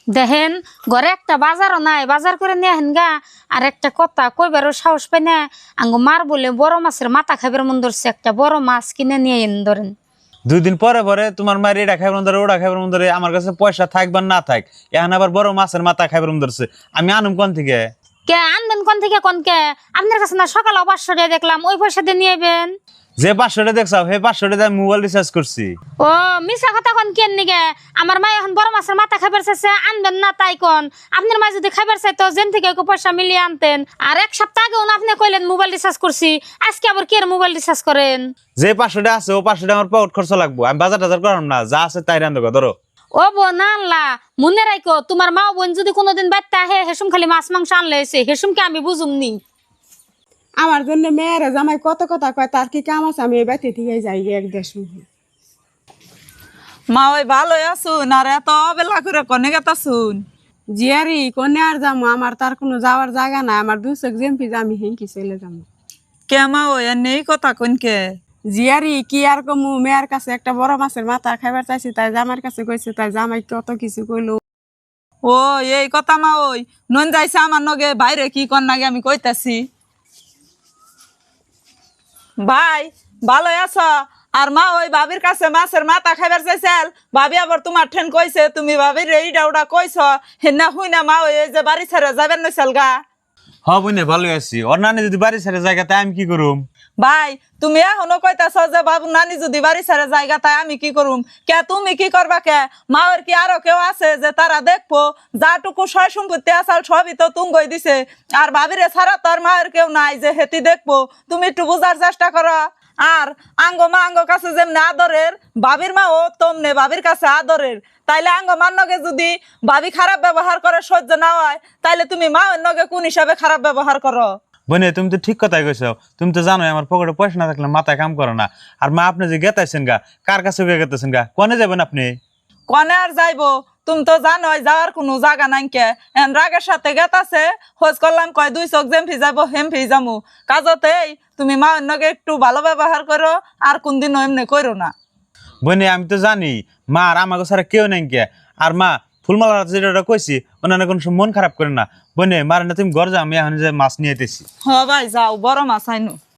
দেখেন ঘরে একটা বাজারও নাই, বাজার করে নিয়ে আহেন গা। আর একটা কথা কইবারও সাহস পাই না, আঙ্গো মার বলে বড় মাছের মাথা খাইবার মন ধরছে, একটা বড় মাছ কিনে নিয়ে এন ধরেন। 2 দিন পরে পরে তোমার মায়ের এটা খাইবার মন ধরে, ওটা খাইবার মন ধরে, আমার কাছে পয়সা থাক বা না থাক, এখন আবার বড় মাছের মাথা খাইবার মন ধরছে। আমি আনুম কোন থেকে? কে আনবেন কোন থেকে কোন কে? আপনার কাছে না সকালে 500 টাকা দেখলাম, ওই পয়সা দিয়ে নিয়ে আইবেন। যে 500 দেখছাও হে 500 দিয়ে মোবাইল রিচার্জ করছি। ও মিছা কথা কোন কেন নিগে? আমার মা এখন বড় মাছের মাথা খাইবার চাইছে, আনবেন না তাই কোন? আপনার মা যদি খাইবার চাইতো যেন থেকে পয়সা মিলিয়ে আনতেন। আর এক সপ্তাহ আগেও না আপনি কইলেন মোবাইল রিচার্জ করছি, আজকে আবার কি মোবাইল রিচার্জ করেন? যে 500 আছে ও 500 আমার পকেট খরচ লাগবো, আমি বাজার টাজার করাম না, যা আছে তাই রান্ধো ধরো। ও বোন আনলা, মনে রাখো তোমার মা বোন যদি কোনোদিন বাড়তে আহে হেসুম খালি মাছ মাংস আনলে এসে হেসুমকে আমি বুঝুমনি। আমার জন্য মেয়েরা জামাই কত কথা কয়, তার কি কাম আছে? আমি এই বাড়ি থেকে যাই গে এক দেশ। মা ওই ভালো আসুন, আর এত অবেলা করে কনে গেতা শুন। জিয়ারি কোনে আর যাবো, আমার তার কোনো যাওয়ার জায়গা নাই। আমার দু চোখ জেমপি আমি হিংকি চলে যাবো। কে মা ওই নেই কথা কনকে? জিয়ারি কি আর কমু, মেয়ের কাছে একটা বড় মাছের মাথা খাইবার চাইছি, তাই জামার কাছে কইছে, তাই জামাই কত কিছু কইলো। ও এই কথা মা ওই নন যাইছে আমার নগে, বাইরে কি কর নাগে আমি কইতাছি। ভাই ভালো আছ? আর মা ওই বাবির কাছে মাছের মাথা খাইবার চাইছিল, ভাবি আবার তোমার ঠেন কইছে, তুমি ভাবির এইটা ওটা কইছ হেনা হুই না মা ওই যে বাড়ি ছেড়ে যাবেন নইছিল গা। হ বুঝনে ভালো আছি, ওর নানি যদি বাড়ি ছেড়ে জায়গা তাই আমি কি করুম? ভাই তুমি এখনো কইতাছ যে বাবু নানি যদি বাড়ি ছেড়ে জায়গা তাই আমি কি করুম? কে তুমি কি করবা? কে মায়ের কি আরো কেউ আছে যে তারা দেখবো? যাটুকু সয় সম্পত্তি আসাল সবই তো তুঙ্গই দিছে, আর ভাবিরে ছাড়া তার মায়ের কেউ নাই যে হেতি দেখবো। তুমি একটু বুঝার চেষ্টা করো। আর আঙ্গ মা আঙ্গ কাছে যেমনি আদরের, বাবির মা ও তমনে বাবির কাছে আদরের। তাইলে আঙ্গ মার নগে যদি ভাবি খারাপ ব্যবহার করে সহ্য না হয়, তাইলে তুমি মা ওর নগে কোন হিসাবে খারাপ ব্যবহার করো? বনে তুমি তো ঠিক কথাই কইছো, তুমি তো জানোই আমার পকেটে পয়সা না থাকলে মাথায় কাম করে না। আর মা আপনি যে গেতাইছেন গা, কার কাছে গেতাইছেন গা, কোনে যাবেন আপনি? কনে আর যাইবো? তুমি তো জানোই যাওয়ার কোনো জায়গা নাই। কে এন রাগের সাথে গেতাছে, খোঁজ করলাম কয় 2 চোখ যেমফি যাবো হেমফি যামু। কাজতেই তুমি মা অন্যকে একটু ভালো ব্যবহার করো, আর কোনদিনও এমনি করো না। বনে আমি তো জানি মা আর আমাকে ছাড়া কেউ নেই কে। আর মা ফুলমালা যেটা কইছি ওনারা কোনো সময় মন খারাপ করে না। বনে মার না তুমি ঘর যাও, আমি এখন যে মাছ নিয়ে আইতেছি। হ ভাই যাও, বড় মাছ আইনু।